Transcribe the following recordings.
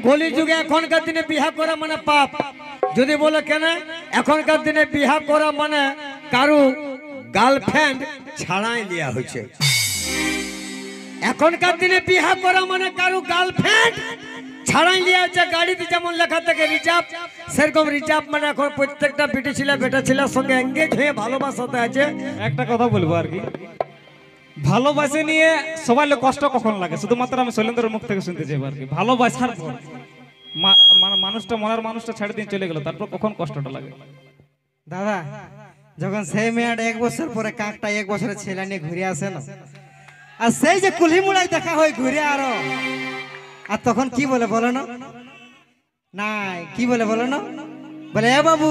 কলি যুগে এখনকার দিনে বিবাহ করা মানে পাপ। যদি বলে কেন, এখনকার দিনে বিবাহ করা মানে কারু গার্লফ্রেন্ড ছাড়াই লিয়া হয়েছে। এখনকার দিনে বিবাহ করা মানে কারু গার্লফ্রেন্ড ছাড়াই লিয়া হচ্ছে। গাড়িতে যেমন লেখা থাকে রিজার্ভ, সেরকম রিজার্ভ মানে এখন প্রত্যেকটা বেটি ছেলে বেটা ছেলের সঙ্গে এঙ্গেজ হয়ে ভালোবাসাতে আছে। একটা কথা বলবো আর কি, ভালোবাসে নিয়ে সবাই কষ্ট কখন লাগে শুধুমাত্র আমি শৈলেন্দ্রের মুখ থেকে শুনতে চাই আর কি। ভালোবাসার পর মানুষটা মনের মানুষটা ছেড়ে দিয়ে চলে গেল, তারপর কখন কষ্টটা লাগে। দাদা যখন সেই মেয়েটা 1 বছর পরে কাকটা 1 বছরের ছেলে নিয়ে ঘুরে আসে না, আর সেই যে কুলি মুড়াই দেখা হয় ঘুরে আরো, আর তখন কি বলে বলো না, নাই কি বলে বলো না, বলে এ বাবু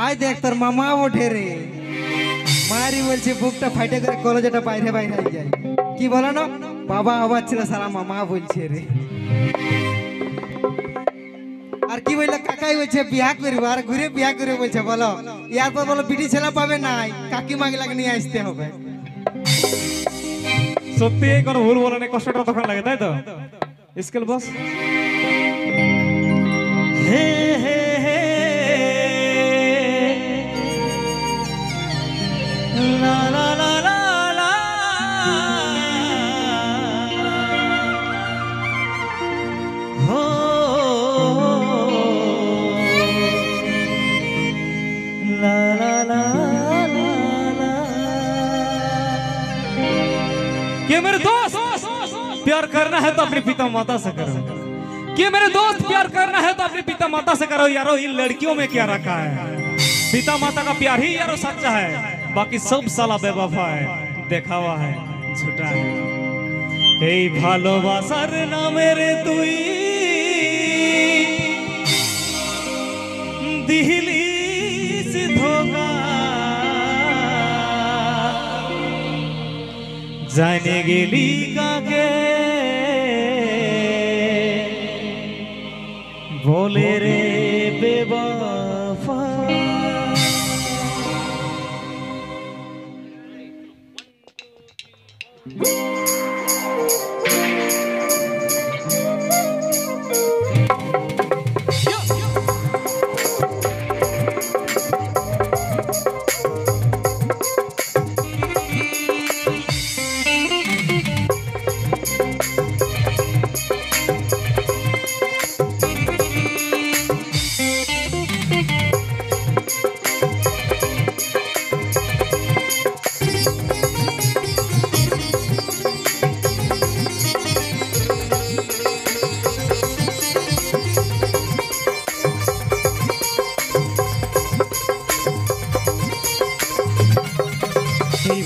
আয় দেখ তোর মামা ওঠে রে। মারি বলছে বুকটা ফাইটে করে কলেজটা বাইরে বাইরে যায়। কি বলো না, বাবা আবার ছিল সারা মামা বলছে রে। আর কি বললো, কাকাই বলছে বিয়া করবো, আর ঘুরে বিয়া করে বলছে বলো। ইয়ার পর বলো বিটি ছেলে পাবে নাই, কাকি মাগলাকে নিয়ে আসতে হবে। সত্যি কোনো ভুল বলে নেই, কষ্টটা তখন লাগে, তাই তো? স্কেল বস। হে হে হে লা লা লা লা লা হো লা লা লা লা। कि मेरे दोस्त प्यार करना है तो अपने पिता माता से करो। कि मेरे दोस्त प्यार करना है तो अपने पिता माता से करो। यारो इन लड़कियों में क्या रखा है, पिता माता का प्यार ही यारो सच्चा है, बाकी सब साला बेवफा है, देखावा है, झूठा है। এই ভালোবাসার নামে রে তুই দিলি ধোঁকা, জানে গেলি কাকে বলে রে বেবফা।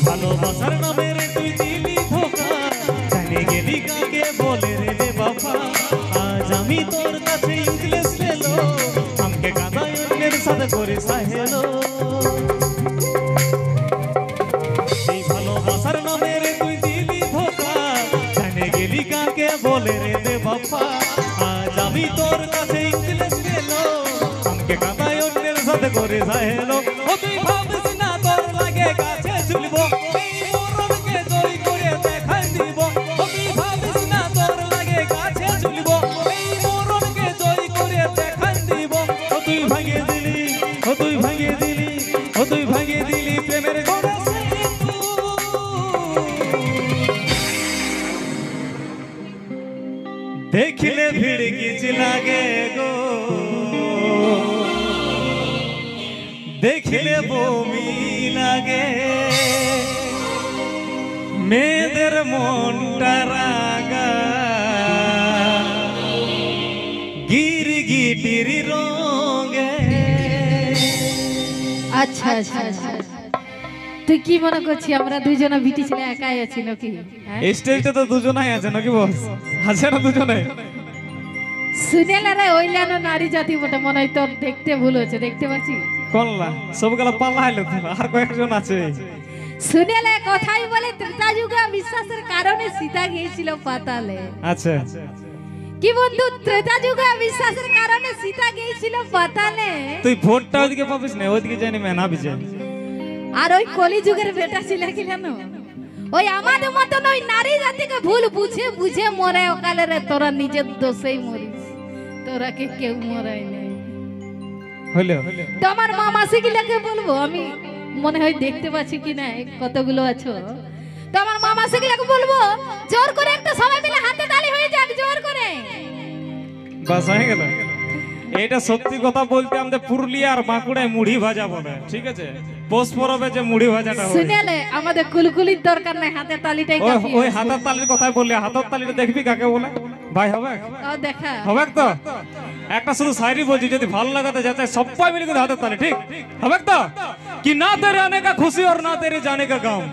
ভালোবাসার নামে রে তুই দিলি ধোঁকা, জানে গেলি কাকে বলে রে বেবফা। আজ আমি তোর কাছে ইংলিশ পেলো, আমাকে কাঁদায় অন্যের সাথে করে সাহেলো। এই ভালোবাসার নামে রে তুই দিলি ধোঁকা, জানে গেলি কাকে বলে রে বেবফা। আজ আমি তোর কাছে ইংলিশ পেলো, আমাকে কাঁদায় অন্যের সাথে করে সাহেলো। ও তুই ভাবিস না তোর লাগে কাছে ঝুলবো, এই মরণকে জয় করে দেখাই দিব। ও তুই ভাবিস না তোর লাগে কাছে ঝুলবো, এই মরণকে জয় করে দেখাই দিব। ও তুই ভাঙিয়ে দিলি, ও তুই ভাঙিয়ে দিলি, ও তুই ভাঙিয়ে দিলি প্রেমের ঘোড়া সেতু। দেখলে ভিড় কিচ লাগে গো, দেখলে বমি লাগে, মেয়েদের মনটা রাগা গিরগিটির রঙে। আচ্ছা আচ্ছা আচ্ছা, তুই কি মনে করছিস আমরা দুইজনে বিটি ছেলে একাই আছি নাকি? এই স্টেজে তো দুজনাই আছে নাকি বস? আছে না দুজনে? শুনেলা রে ওইলানো নারী জাতি বটে, মনে হয় তোর দেখতে ভুল হচ্ছে, দেখতে পাচ্ছি কোনলা সবগুলা পালাইলো, আর কয়েকজন আছে। শুনেলা কথাই বলে ত্রেতা যুগে বিশ্বাসের কারণে সীতা গিয়েছিল পাতালে। আচ্ছা কি বন্ধু, ত্রেতা যুগে বিশ্বাসের কারণে সীতা গিয়েছিল পাতালে। তুই ভোটটা ওইদিকে পাবিস না, ওইদিকে জানি মেনা বিজয়। আর ওই কলি যুগের বেটা ছিল কি জানো, ওই আমাদের মতন ওই নারী জাতিকে ভুল বুঝে বুঝে মরে অকালে রে, তোরা নিজের দোষেই মরিস। তোরাকে কেউ মরাই নাই। হলো তো আমার মা মাসি গিলাকে বলবো, আমি মনে হয় দেখতে পাচ্ছি কি না কতগুলো আছো। তো আমার মা মাসি গিলাকে বলবো জোর করে একটা সবাই মিলে হাতে তালি হয়ে যাক, জোর করে। বাস হয়ে গেল। এটা সত্যি কথা বলতে আমাদের পুরুলিয়া আর বাঁকুড়ায় মুড়ি ভাজা বলে, ঠিক আছে? পোষ পরবে যে মুড়ি ভাজাটা হয়, শুনেলে আমাদের কুলকুলির দরকার নাই, হাতে তালিটাই কাফি। ওই হাতের তালির কথাই বললি, হাতের তালিটা দেখবি কাকে বলে ভাই? হবে ও দেখা হবে তো? একটা শুধু শায়রি বলছি, যদি ভালো লাগাতে যাচ্ছে সবাই মিলে কিন্তু হাতের তালি, ঠিক হবে তো? कि ना तेरे आने का खुशी और ना तेरे जाने का गम,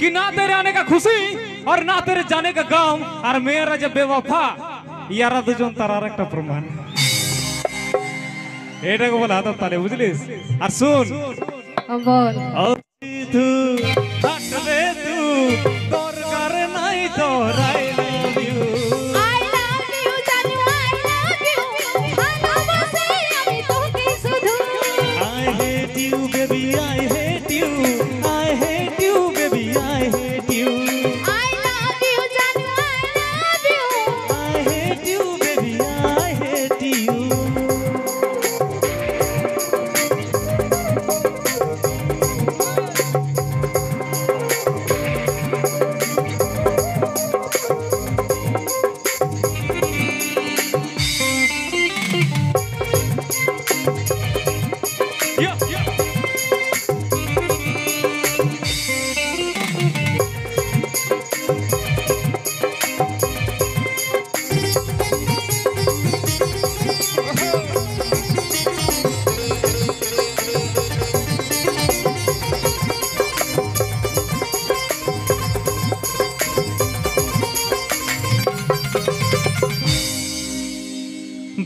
कि ना तेरे आने का खुशी और ना तेरे जाने का गम, और मेरा जब बेवफा यारा दुজন তার আরেকটা প্রমাণ। এটাকে বলে হাতের তালি, বুঝলিস? আর শুন, বল তু হাঁটবে তু দরকার নাই তোর, I love you. I love you জানু, I love you, ভালোবাসি আমি তোকে শুধু। I hate you baby, I hate you, I hate you baby, I hate you, I love you জানু, I love you। I hate you baby, I hate you। Yeah, yeah.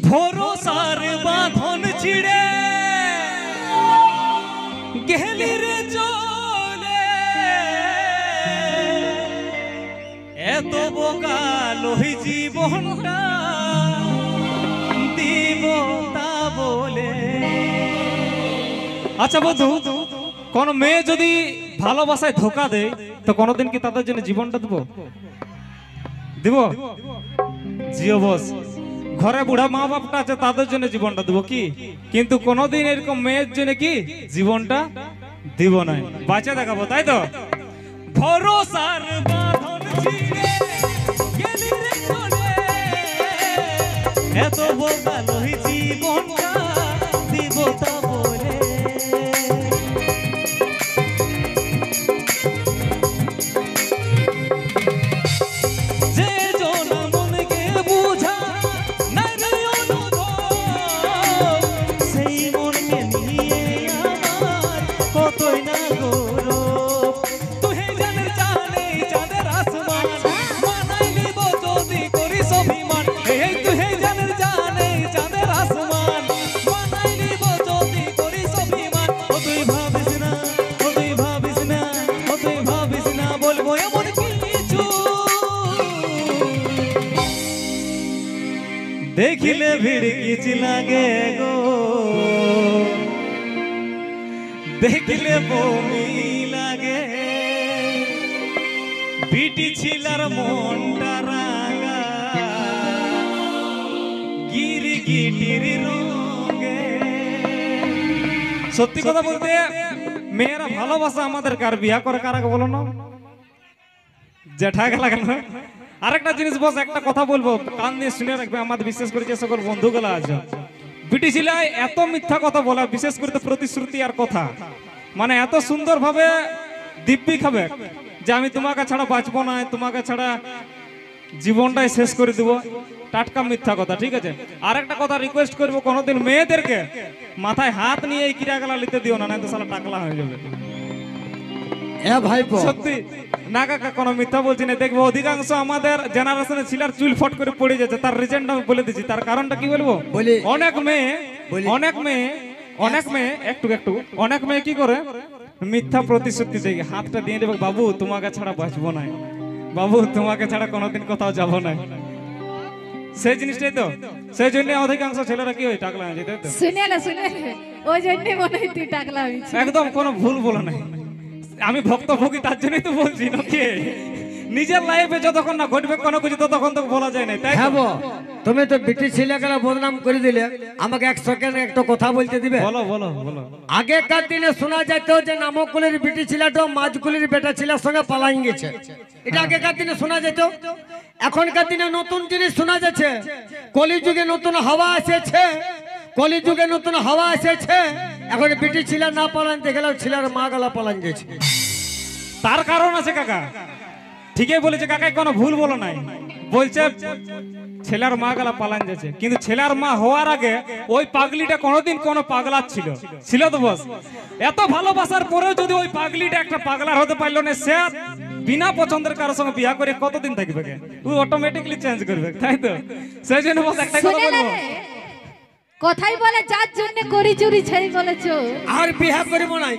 ভরসার বাঁধন ছিড়ে গেলি রে চলে, এত বোকা লহি জীবনটা দিব তা বলে। আচ্ছা বন্ধু, কোন মেয়ে যদি ভালোবাসায় ধোকা দেয় তো কোনোদিন কি তাদের জন্য জীবনটা দেব? দিব? জিও বস। ঘরে বুড়া মা বাপটা আছে তাদের জন্য জীবনটা দেবো কি, কিন্তু কোনোদিন এরকম মেয়ের জন্য কি জীবনটা দিব না, বাঁচা দেখাবো, তাই তো? ভরসার বাঁধন ছিঁড়ে গেলি রে চলে, এত বোকা লহি জীবনটা দিব তা বলে। যে জন মনকে বুঝা সেই মনকে নিয়ে আমার কতই না গৌরব। তুই জানের জানে চাঁদের আসমান, মানাই নিব যদি করিস অভিমান। তুই জানের জানে চাঁদের আসমান, মানাই নিব যদি করিস অভিমান। ও তুই ভাবিস না, ও তুই ভাবিস না, ও তুই ভাবিস না বলবো এমন কিছু, দেখিলে ভিড় কিছু লাগে গো, দেখিলে বমি লাগে। বিটি ছিলার মনটা রাঙা গিরি গিটির রঙে। সত্যি কথা বলতে মেয়েরা ভালোবাসা আমাদের কার, বিয়া করে কারাকে বলো না, জেঠাকে লাগে না। আরেকটা জিনিস বস, একটা কথা বলবো, কান দিয়ে শুনে রাখবে, আমাদের বিশেষ করে যে সকল বন্ধুগুলো আছে, বিটি ছিলায় এত মিথ্যা কথা বলা, বিশেষ করে প্রতিশ্রুতি আর কথা, মানে এত সুন্দর ভাবে দিব্যি খাবে যে আমি তোমাকে ছাড়া বাঁচবো না, তোমাকে ছাড়া জীবনটাই শেষ করে দিব, টাটকা মিথ্যা কথা, ঠিক আছে? আরেকটা কথা রিকোয়েস্ট করবো, কোনোদিন মেয়েদেরকে মাথায় হাত নিয়ে এই কিরাগালা নিতে দিও না, নয়তো সালা টাকলা হয়ে যাবে। এ ভাইপো, সত্যি না কাকা, কোনো মিথ্যা বলছি না। দেখবো অধিকাংশ আমাদের জেনারেশনে ছিলার চুল ফট করে পড়ে যাচ্ছে, তার রিজনটা আমি বলে দিচ্ছি। তার কারণটা কি বলবো? বলি। অনেক মেয়ে অনেক মেয়ে কি করে, মিথ্যা প্রতিশ্রুতি দেয়, হাতটা দিয়ে দেবে, বাবু তোমাকে ছাড়া বাঁচবো না, বাবু তোমাকে ছাড়া কোনোদিন কোথাও যাবো না। সেই জিনিসটাই তো, সেই জন্য অধিকাংশ ছেলেরা কি হয়, টাকলা হয়ে যেতে। শুনেলে ওই জন্যই মনে হয় তুই টাকলা হয়েছিস। একদম কোনো ভুল বলে নাই, আমি ভক্তভোগী তার জন্যই তো বলছি নাকি। নিজের লাইফে যতক্ষণ না ঘটবে কোনো কিছু ততক্ষণ তো বলা যায় না, তাই হ্যাঁ তো? বো। তুমি তো বিটি ছেলেগুলো বদনাম করে দিলে, আমাকে এক সেকেন্ড একটা কথা বলতে দিবে? বলো বলো বলো। আগেকার দিনে শোনা যেত যে নামকুলের বিটি ছেলেটা মাঝকুলের বেটা ছেলের সঙ্গে পালাই গেছে, এটা আগেকার দিনে শোনা যেত। এখনকার দিনে নতুন জিনিস শোনা যাচ্ছে, কলিযুগে নতুন হাওয়া এসেছে, কলিযুগে নতুন হাওয়া এসেছে। এখন বিটি ছেলে না পালানতে গেলেও ছেলের মা গলা পালান গেছে। তার কারণ আছে কাকা, ঠিকই বলেছে কাকা, কোনো ভুল বলো নাই। বলছে ছেলের মা গলা পালান যাচ্ছে, কিন্তু ছেলের মা হওয়ার আগে ওই পাগলিটা কোনোদিন কোনো পাগলা ছিল তো বস। এত ভালোবাসার পরেও যদি ওই পাগলিটা একটা পাগলার হতে পারলো না, সে বিনা পছন্দের কারোর সঙ্গে বিয়া করে কতদিন থাকবে? ওই অটোমেটিকলি চেঞ্জ করবে, তাই তো? সেই জন্য বস একটা কথা বলবো, কথাই বলে যার জন্য করি চুরি সেই বলে চোর। আর বিয়া করিব নাই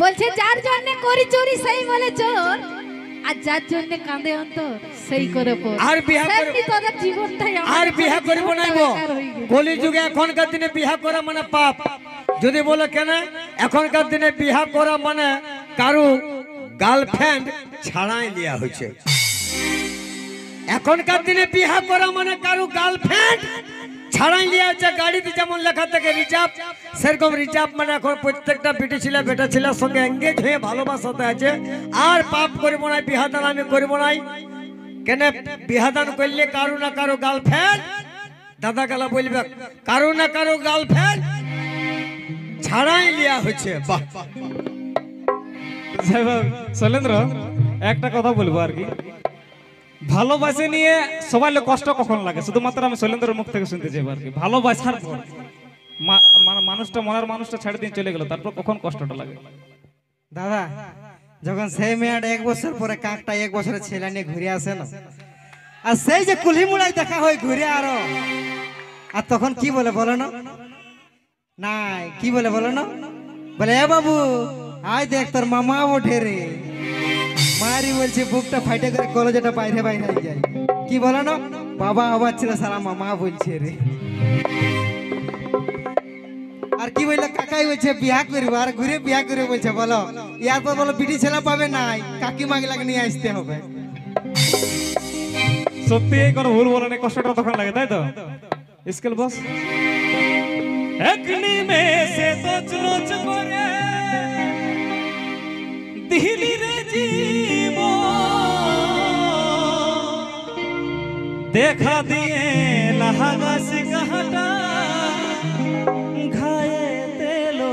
বলছে যার জন্য করি চুরি সেই বলে চোর, আর যার জন্য কাঁদে অন্তর সেই করে পর। আর বিয়া সেমনি তোদের জীবনটাই আর বিয়া করিব নাই গো। কলিযুগে এখনকার দিনে বিয়া করা মানে পাপ। যদি বলে কেন, এখনকার দিনে বিয়া করা মানে কারু গার্লফ্রেন্ড ছাড়াই লিয়া হয়েছে। এখনকার দিনে বিয়া করা মানে কারু গার্লফ্রেন্ড ছাড়াই লিয়া হচ্ছে। গাড়িতে যেমন লেখা থাকে রিজার্ভ, সেরকম রিজার্ভ মানে এখন প্রত্যেকটা বিটি ছেলে বেটা ছেলের সঙ্গে এঙ্গেজ হয়ে ভালোবাসাতে আছে। আর পাপ করবো না, বিহাদান আমি করবো নাই। কেন বিহাদান করলে কারু না কারো গার্লফ্রেন্ড, দাদা গেলা বলবে কারু না কারো গার্লফ্রেন্ড ছাড়াই লিয়া হচ্ছে। বাহ শৈলেন্দ্র, একটা কথা বলবো আর কি, ভালোবাসে নিয়ে সবাই কষ্ট কখন লাগে শুধুমাত্র আমি শৈলেন্দ্রের মুখ থেকে শুনতে চাই আর কি। ভালোবাসার পর মানুষটা, মনের মানুষটা ছেড়ে দিয়ে চলে গেল, তারপর কখন কষ্টটা লাগে? দাদা যখন সেই মেয়েটা 1 বছর পরে কাকটা 1 বছরের ছেলে নিয়ে ঘুরে আসে না, আর সেই যে কুলহি মুড়াই দেখা হয় ঘুরে আরো, আর তখন কি বলে বলো না? নাই কি বলে বলো না? বলে এ বাবু আয় দেখ তোর মামা ওঠে রে। মারি বলছে বুকটা ফাইটে করে কলেজটা বাইরে বাইরে যায়। কি বলো না? বাবা আবার ছিল সারা মামা বলছে রে। আর কি বললো? কাকাই বলছে বিয়া করবো, আর ঘুরে বিয়া করে বলছে বলো। ইয়ার পর বলো বিটি ছেলে পাবে নাই, কাকি মাগলাকে নিয়ে আসতে হবে। সত্যি কোনো ভুল বলে না, কষ্টটা তখন লাগে, তাই তো? স্কেল বস একনি মে সে তোচ করে দিলি রে জীব দেখা দিয়ে লাহাগাস কাহাটা ঘায়ে তেলো।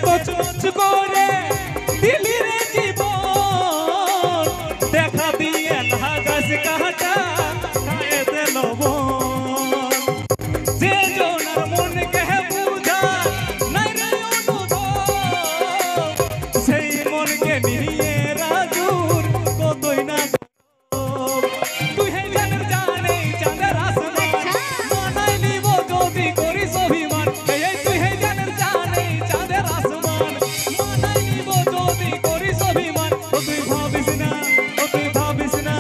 তো চোচ করে দিলি রে জীবন দেখা দিয়ে লাগাস কাটা খায়ে দিল যে জনার মন কে বুঝা নাই রে অনুভব, সেই মনকে নিয়ে রাজুর কতই না। তুই হে জানের জানে চাঁদের আসমান মানাই নিব যদি করিস অভিমান। তুই হে জানের জানে চাঁদের আসমান মানাই নিব যদি করিস অভিমান। ও তুই ভাবিস না, ও তুই ভাবিস না,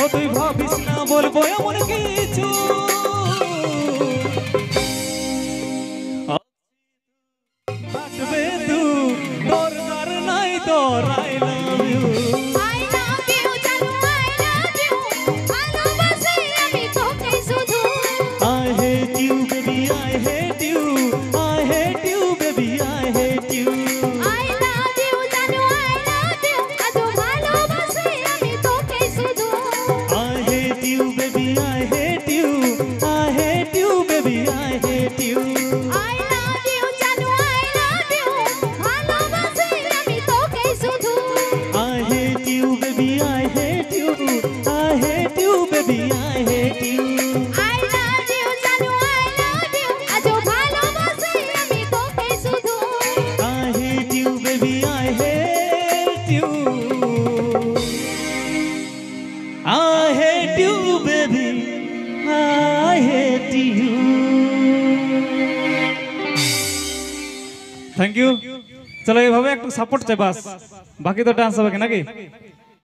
ও তুই ভাবিস না বলবো এমন কিছু। থাকবে তুই দরকার নাই তোর I love you. I hate you, baby, I hate you. I hate you, baby, I hate you. I hate you, baby, I hate you. I hate you, baby, I hate you. I hate you, baby, I hate you. I hate you, baby, I hate you. I hate you, baby, I hate you. I hate you, baby, I hate you. Thank you. চলো এইভাবে একটু support চাই, বাস বাকি তো dance হবে নাকি?